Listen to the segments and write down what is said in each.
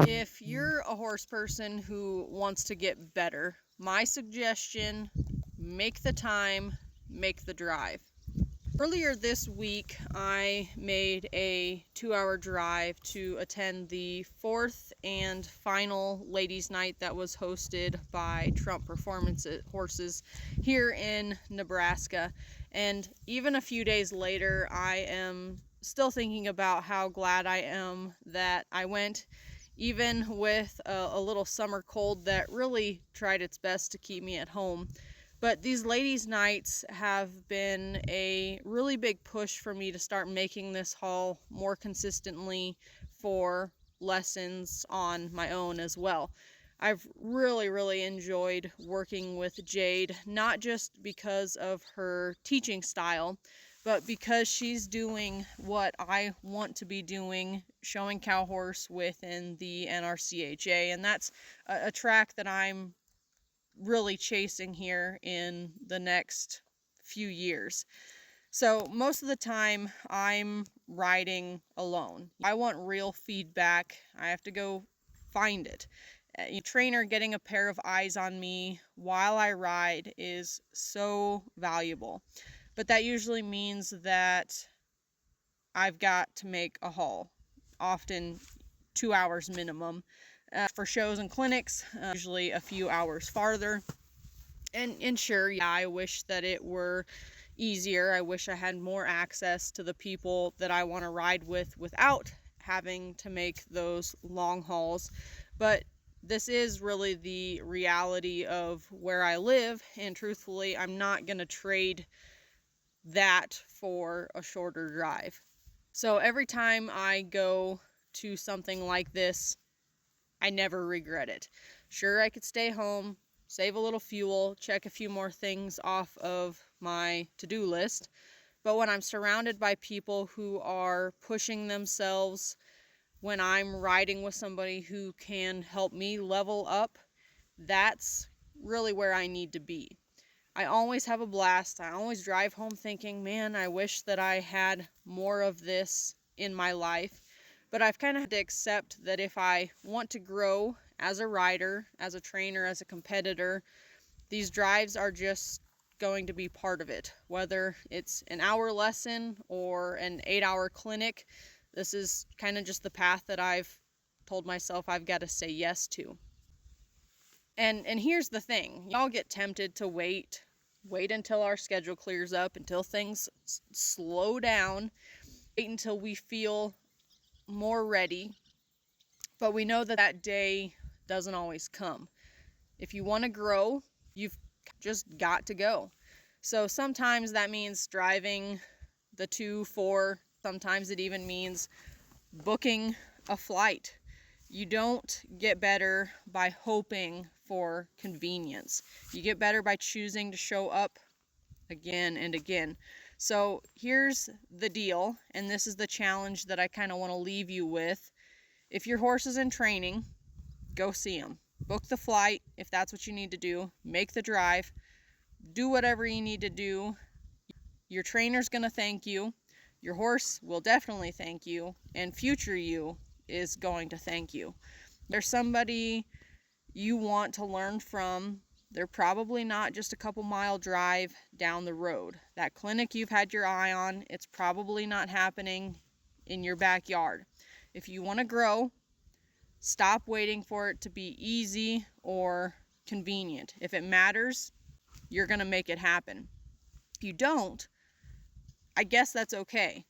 If you're a horse person who wants to get better, my suggestion, make the time, make the drive. Earlier this week, I made a 2-hour drive to attend the 4th and final ladies' night that was hosted by Trump Performance Horses here in Nebraska. And even a few days later, I am still thinking about how glad I am that I went, even with a little summer cold that really tried its best to keep me at home. But these ladies' nights have been a really big push for me to start making this haul more consistently for lessons on my own as well. I've really enjoyed working with Jayde, not just because of her teaching style, but because she's doing what I want to be doing, showing CowHorse within the NRCHA. And that's a track that I'm really chasing here in the next few years. So most of the time I'm riding alone. I want real feedback. I have to go find it. A trainer getting a pair of eyes on me while I ride is so valuable. But that usually means that I've got to make a haul, often 2 hours minimum. For shows and clinics, usually a few hours farther. And sure, yeah, I wish that it were easier. I wish I had more access to the people that I want to ride with without having to make those long hauls. But this is really the reality of where I live, and truthfully, I'm not going to trade that for a shorter drive. So every time I go to something like this, I never regret it. Sure, I could stay home, save a little fuel, check a few more things off of my to-do list. But when I'm surrounded by people who are pushing themselves, when I'm riding with somebody who can help me level up, that's really where I need to be. I always have a blast. I always drive home thinking, man, I wish that I had more of this in my life. But I've kind of had to accept that if I want to grow as a rider, as a trainer, as a competitor, these drives are just going to be part of it. Whether it's an hour lesson or an 8-hour clinic, this is kind of just the path that I've told myself I've got to say yes to. And here's the thing. Y'all get tempted to wait until our schedule clears up, until things slow down, wait until we feel more ready, but we know that that day doesn't always come. If you want to grow, you've just got to go. So sometimes that means driving the 2-4, sometimes it even means booking a flight. You don't get better by hoping for convenience. You get better by choosing to show up again and again. So here's the deal, and this is the challenge that I kind of want to leave you with. If your horse is in training, go see him. Book the flight if that's what you need to do. Make the drive. Do whatever you need to do. Your trainer's going to thank you. Your horse will definitely thank you, and future you is going to thank you. There's somebody you want to learn from. They're probably not just a couple mile drive down the road. That clinic you've had your eye on, it's probably not happening in your backyard. If you want to grow, stop waiting for it to be easy or convenient. If it matters, you're going to make it happen. If you don't, I guess that's okay.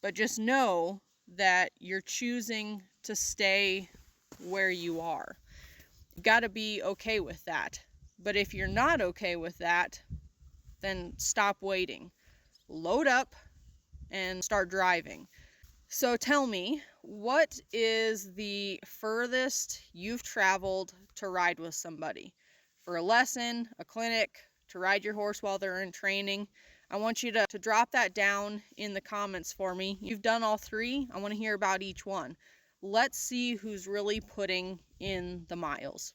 But just know that you're choosing to stay where you are. You've got to be okay with that. But if you're not okay with that, then stop waiting. Load up and start driving. So tell me, what is the furthest you've traveled to ride with somebody? For a lesson, a clinic, to ride your horse while they're in training? I want you to drop that down in the comments for me. You've done all three. I want to hear about each one. Let's see who's really putting in the miles.